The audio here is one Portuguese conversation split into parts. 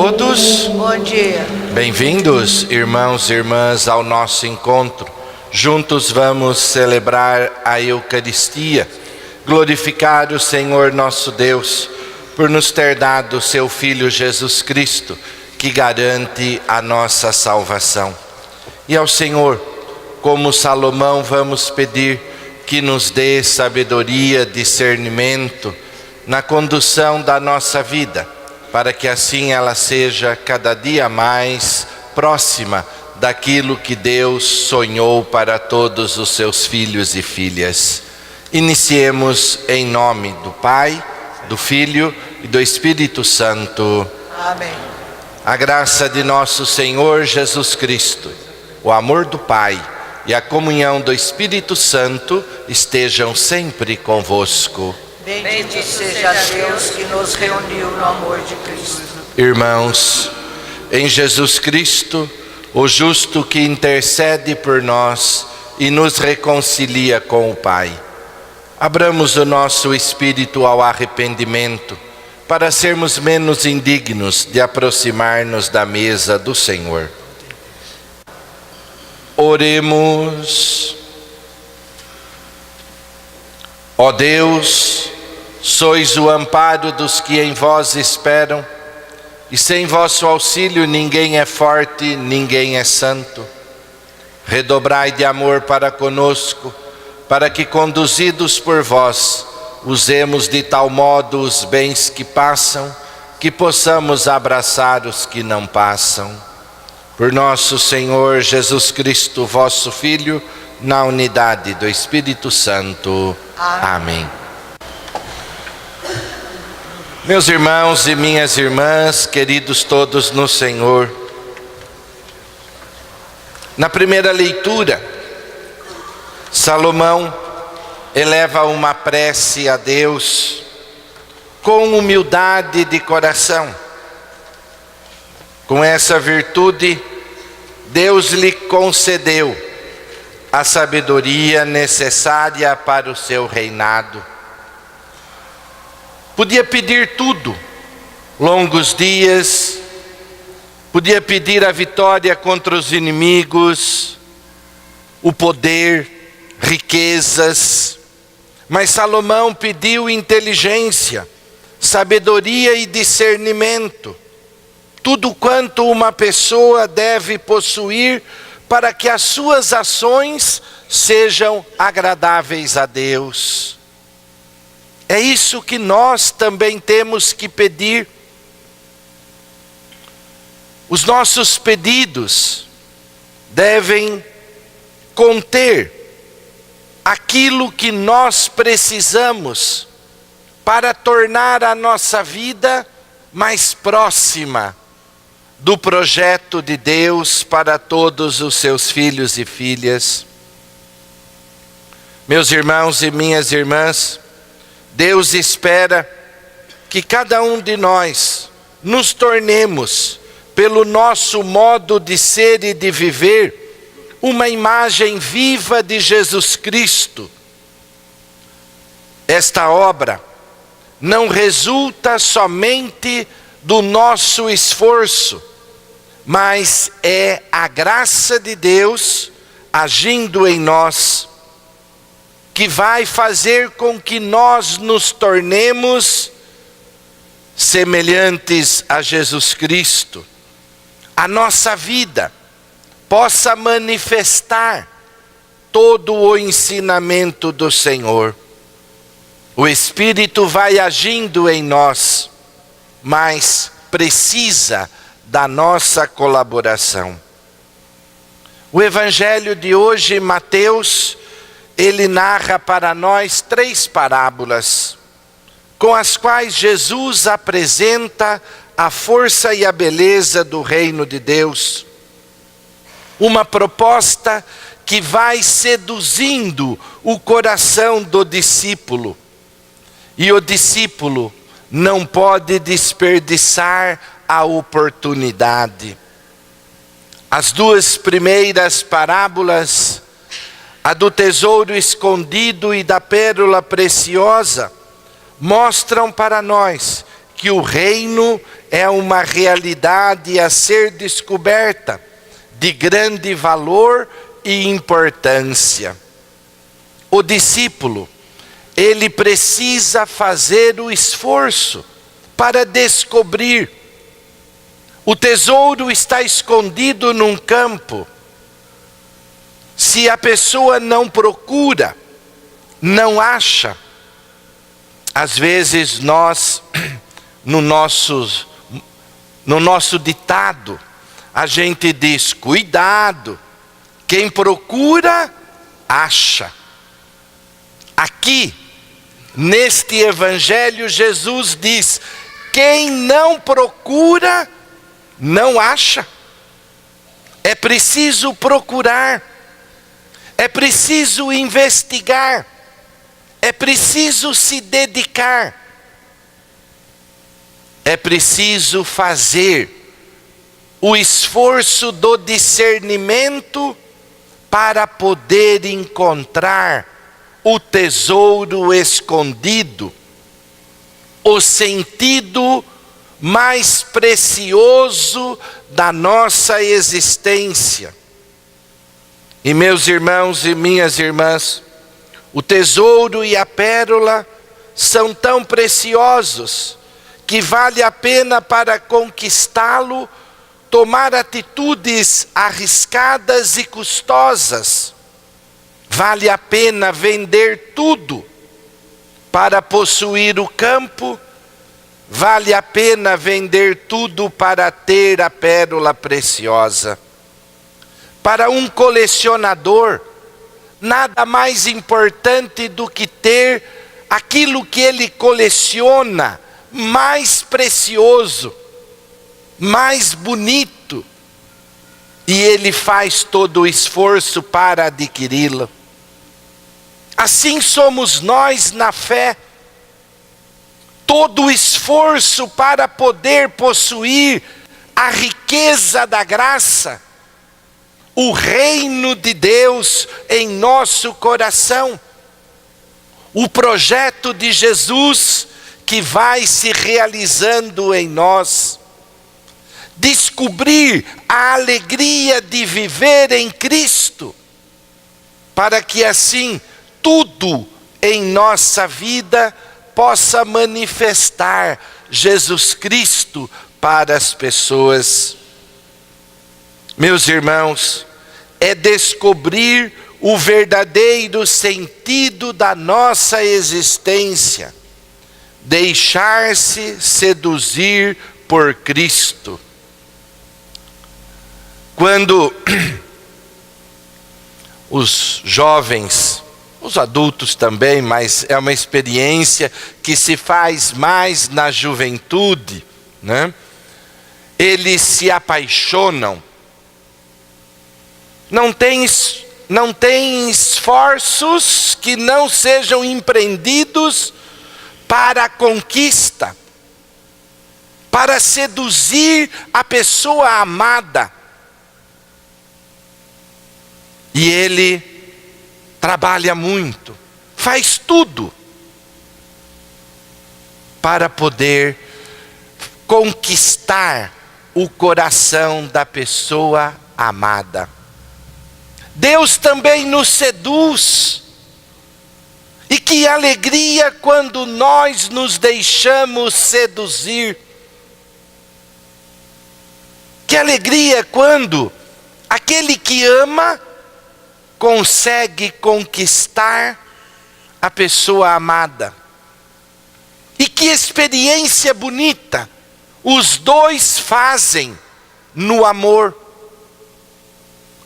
todos. Bom dia. Bem-vindos, irmãos e irmãs, ao nosso encontro. Juntos vamos celebrar a Eucaristia, glorificar o Senhor nosso Deus por nos ter dado seu Filho Jesus Cristo, que garante a nossa salvação. E ao Senhor, como Salomão, vamos pedir que nos dê sabedoria, discernimento na condução da nossa vida, para que assim ela seja cada dia mais próxima daquilo que Deus sonhou para todos os seus filhos e filhas. Iniciemos em nome do Pai, do Filho e do Espírito Santo. Amém. A graça de nosso Senhor Jesus Cristo, o amor do Pai e a comunhão do Espírito Santo estejam sempre convosco. Bendito seja Deus que nos reuniu no amor de Cristo. Irmãos, em Jesus Cristo, o justo que intercede por nós e nos reconcilia com o Pai, abramos o nosso espírito ao arrependimento, para sermos menos indignos de aproximar-nos da mesa do Senhor. Oremos. Ó Deus, sois o amparo dos que em vós esperam, e sem vosso auxílio ninguém é forte, ninguém é santo. Redobrai de amor para conosco, para que, conduzidos por vós, usemos de tal modo os bens que passam, que possamos abraçar os que não passam. Por nosso Senhor Jesus Cristo, vosso Filho, na unidade do Espírito Santo. Amém. Meus irmãos e minhas irmãs, queridos todos no Senhor, na primeira leitura, Salomão eleva uma prece a Deus com humildade de coração. Com essa virtude, Deus lhe concedeu a sabedoria necessária para o seu reinado. Podia pedir tudo, longos dias, podia pedir a vitória contra os inimigos, o poder, riquezas, mas Salomão pediu inteligência, sabedoria e discernimento, tudo quanto uma pessoa deve possuir para que as suas ações sejam agradáveis a Deus. É isso que nós também temos que pedir. Os nossos pedidos devem conter aquilo que nós precisamos para tornar a nossa vida mais próxima do projeto de Deus para todos os seus filhos e filhas. Meus irmãos e minhas irmãs, Deus espera que cada um de nós nos tornemos, pelo nosso modo de ser e de viver, uma imagem viva de Jesus Cristo. Esta obra não resulta somente do nosso esforço, mas é a graça de Deus agindo em nós, que vai fazer com que nós nos tornemos semelhantes a Jesus Cristo. A nossa vida possa manifestar todo o ensinamento do Senhor. O Espírito vai agindo em nós, mas precisa da nossa colaboração. O Evangelho de hoje, Mateus, ele narra para nós 3 parábolas, com as quais Jesus apresenta a força e a beleza do reino de Deus. Uma proposta que vai seduzindo o coração do discípulo. E o discípulo não pode desperdiçar a oportunidade. As 2 primeiras parábolas, a do tesouro escondido e da pérola preciosa, mostram para nós que o reino é uma realidade a ser descoberta, de grande valor e importância. O discípulo, ele precisa fazer o esforço para descobrir. O tesouro está escondido num campo. Se a pessoa não procura, não acha. Às vezes nós, no nosso ditado, a gente diz: cuidado, quem procura, acha. Aqui, neste evangelho, Jesus diz: quem não procura, não acha. É preciso procurar, é preciso investigar, é preciso se dedicar, é preciso fazer o esforço do discernimento para poder encontrar o tesouro escondido, o sentido mais precioso da nossa existência. E meus irmãos e minhas irmãs, o tesouro e a pérola são tão preciosos que vale a pena, para conquistá-lo, tomar atitudes arriscadas e custosas. Vale a pena vender tudo para possuir o campo. Vale a pena vender tudo para ter a pérola preciosa. Para um colecionador, nada mais importante do que ter aquilo que ele coleciona mais precioso, mais bonito, e ele faz todo o esforço para adquiri-lo. Assim somos nós na fé. Todo o esforço para poder possuir a riqueza da graça, o reino de Deus em nosso coração, o projeto de Jesus que vai se realizando em nós. Descobrir a alegria de viver em Cristo, para que assim tudo em nossa vida possa manifestar Jesus Cristo para as pessoas. Meus irmãos, é descobrir o verdadeiro sentido da nossa existência, deixar-se seduzir por Cristo. Quando os jovens, os adultos também, mas é uma experiência que se faz mais na juventude, né? Eles se apaixonam. Não tem esforços que não sejam empreendidos para a conquista, para seduzir a pessoa amada. E ele trabalha muito, faz tudo para poder conquistar o coração da pessoa amada. Deus também nos seduz. E que alegria quando nós nos deixamos seduzir. Que alegria quando aquele que ama consegue conquistar a pessoa amada. E que experiência bonita os dois fazem no amor,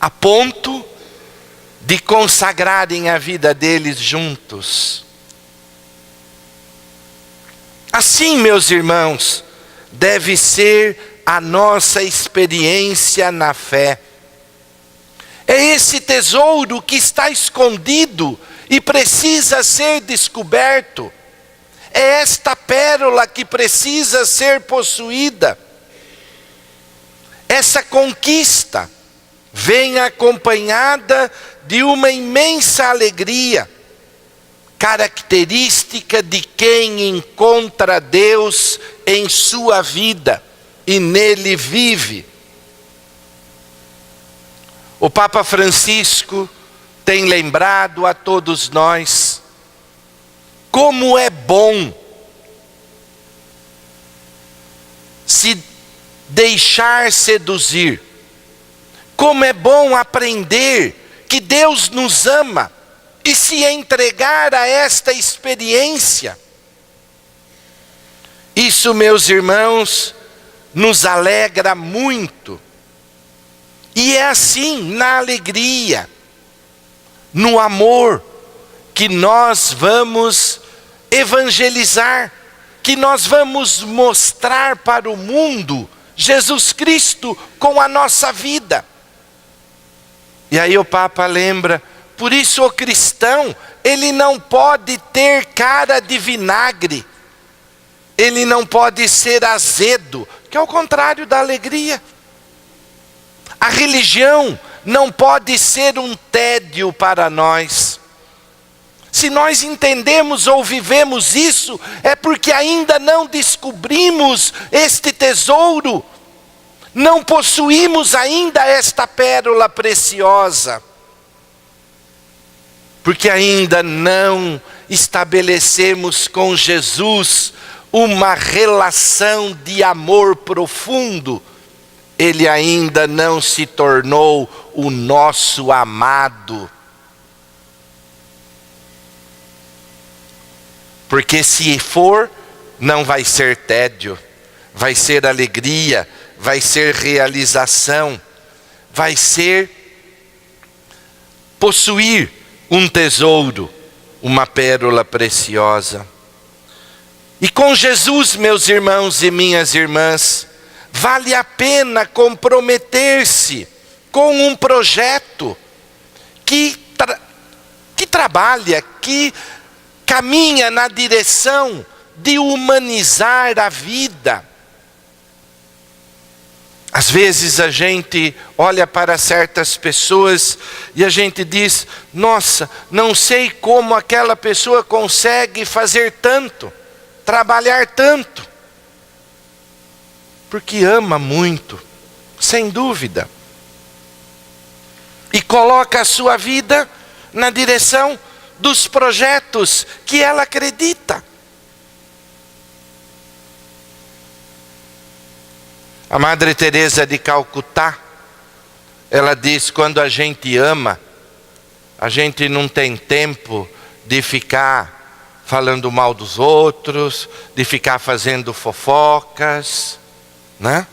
a ponto de consagrarem a vida deles juntos. Assim, meus irmãos, deve ser a nossa experiência na fé. É esse tesouro que está escondido e precisa ser descoberto. É esta pérola que precisa ser possuída. Essa conquista vem acompanhada de uma imensa alegria. característica de quem encontra Deus em sua vida e nele vive. O Papa Francisco tem lembrado a todos nós como é bom se deixar seduzir, como é bom aprender que Deus nos ama e se entregar a esta experiência. Isso, meus irmãos, nos alegra muito. E é assim, na alegria, no amor, que nós vamos evangelizar, que nós vamos mostrar para o mundo Jesus Cristo com a nossa vida. E aí o Papa lembra, por isso o cristão, ele não pode ter cara de vinagre, ele não pode ser azedo, que é o contrário da alegria. A religião não pode ser um tédio para nós. Se nós entendemos ou vivemos isso, é porque ainda não descobrimos este tesouro, não possuímos ainda esta pérola preciosa, porque ainda não estabelecemos com Jesus uma relação de amor profundo. Ele ainda não se tornou o nosso amado. Porque se for, não vai ser tédio, vai ser alegria, vai ser realização, vai ser possuir um tesouro, uma pérola preciosa. E com Jesus, meus irmãos e minhas irmãs, vale a pena comprometer-se com um projeto que trabalha, que caminha na direção de humanizar a vida. Às vezes a gente olha para certas pessoas e a gente diz, nossa, não sei como aquela pessoa consegue fazer tanto, trabalhar tanto. Porque ama muito, sem dúvida. E coloca a sua vida na direção dos projetos que ela acredita. A Madre Teresa de Calcutá, ela diz, quando a gente ama, a gente não tem tempo de ficar falando mal dos outros, de ficar fazendo fofocas, né?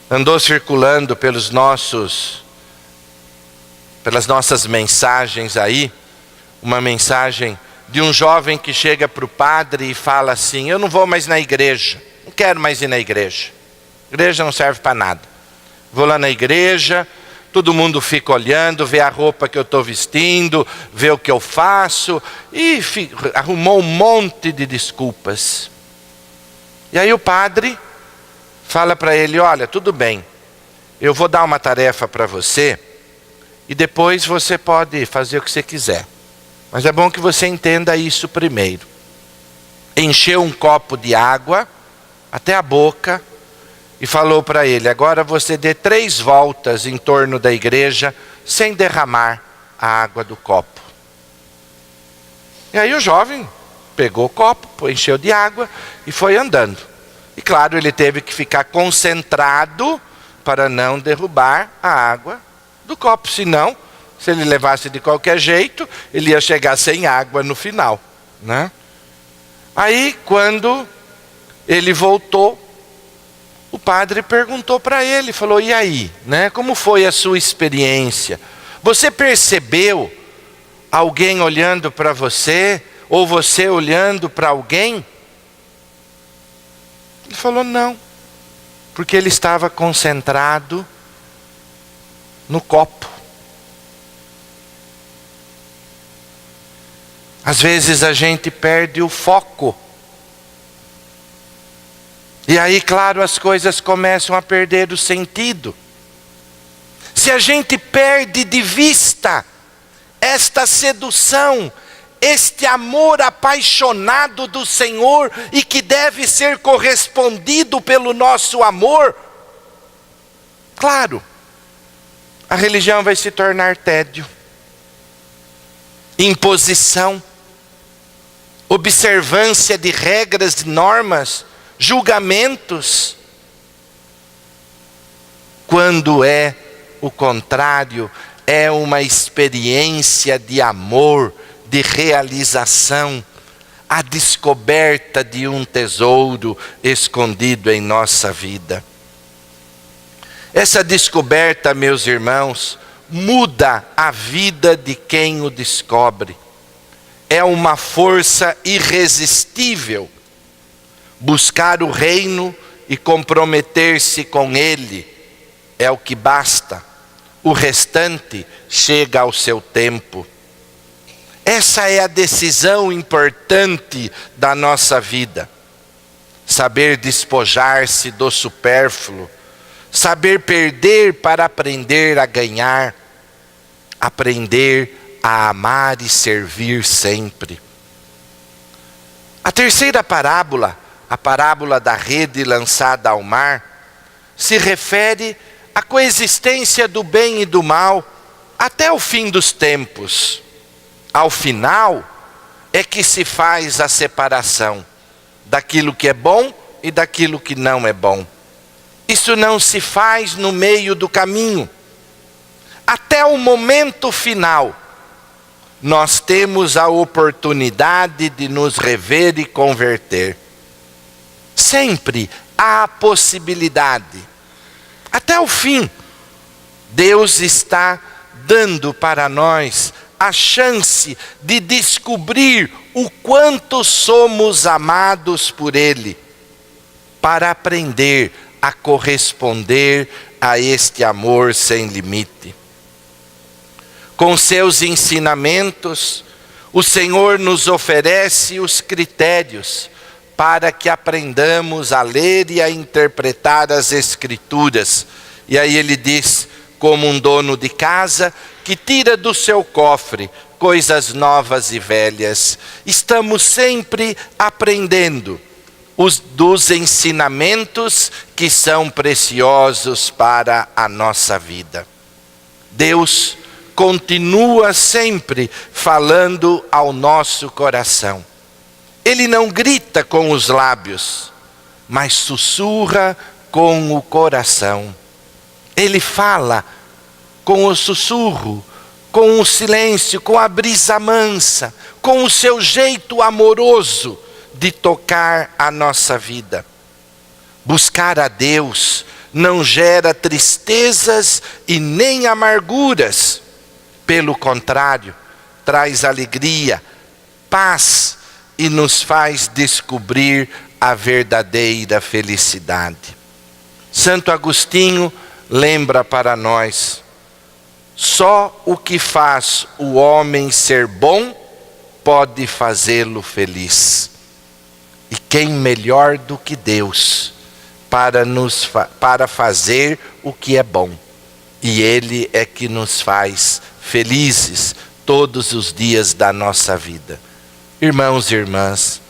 Andou circulando pelas nossas mensagens aí, uma mensagem de um jovem que chega para o padre e fala assim, eu não vou mais na igreja, não quero mais ir na igreja, igreja não serve para nada, vou lá na igreja, todo mundo fica olhando, vê a roupa que eu estou vestindo, vê o que eu faço, e arrumou um monte de desculpas. E aí o padre fala para ele, olha, tudo bem, eu vou dar uma tarefa para você, e depois você pode fazer o que você quiser. Mas é bom que você entenda isso primeiro. Encheu um copo de água até a boca e falou para ele, agora você dê 3 voltas em torno da igreja sem derramar a água do copo. E aí o jovem pegou o copo, encheu de água e foi andando. E claro, ele teve que ficar concentrado para não derrubar a água do copo, senão, se ele levasse de qualquer jeito, ele ia chegar sem água no final, né? Aí, quando ele voltou, o padre perguntou para ele, falou, e aí, né? Como foi a sua experiência? Você percebeu alguém olhando para você, ou você olhando para alguém? Ele falou, não, porque ele estava concentrado no copo. Às vezes a gente perde o foco. E aí, claro, as coisas começam a perder o sentido. Se a gente perde de vista esta sedução, este amor apaixonado do Senhor e que deve ser correspondido pelo nosso amor, claro, a religião vai se tornar tédio, imposição, observância de regras, de normas, julgamentos. Quando é o contrário, é uma experiência de amor, de realização, a descoberta de um tesouro escondido em nossa vida. Essa descoberta, meus irmãos, muda a vida de quem o descobre. É uma força irresistível. Buscar o reino e comprometer-se com ele é o que basta. O restante chega ao seu tempo. Essa é a decisão importante da nossa vida. Saber despojar-se do supérfluo. Saber perder para aprender a ganhar. Aprender a amar e servir sempre. A terceira parábola, a parábola da rede lançada ao mar, se refere à coexistência do bem e do mal até o fim dos tempos. Ao final é que se faz a separação daquilo que é bom e daquilo que não é bom. Isso não se faz no meio do caminho. Até o momento final, nós temos a oportunidade de nos rever e converter. Sempre há a possibilidade. Até o fim, Deus está dando para nós a chance de descobrir o quanto somos amados por Ele, para aprender a corresponder a este amor sem limite. Com seus ensinamentos, o Senhor nos oferece os critérios para que aprendamos a ler e a interpretar as Escrituras. E aí ele diz, como um dono de casa que tira do seu cofre coisas novas e velhas. Estamos sempre aprendendo dos ensinamentos que são preciosos para a nossa vida. Deus continua sempre falando ao nosso coração. Ele não grita com os lábios, mas sussurra com o coração. Ele fala com o sussurro, com o silêncio, com a brisa mansa, com o seu jeito amoroso de tocar a nossa vida. Buscar a Deus não gera tristezas e nem amarguras. Pelo contrário, traz alegria, paz e nos faz descobrir a verdadeira felicidade. Santo Agostinho lembra para nós: só o que faz o homem ser bom pode fazê-lo feliz. E quem melhor do que Deus para fazer o que é bom? E Ele é que nos faz felizes todos os dias da nossa vida. Irmãos e irmãs,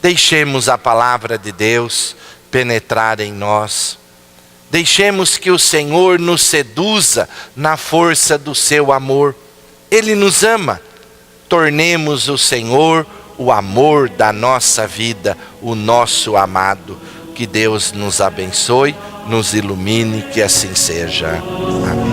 deixemos a palavra de Deus penetrar em nós. Deixemos que o Senhor nos seduza na força do seu amor. Ele nos ama. Tornemos o Senhor o amor da nossa vida, o nosso amado. Que Deus nos abençoe, nos ilumine, que assim seja. Amém.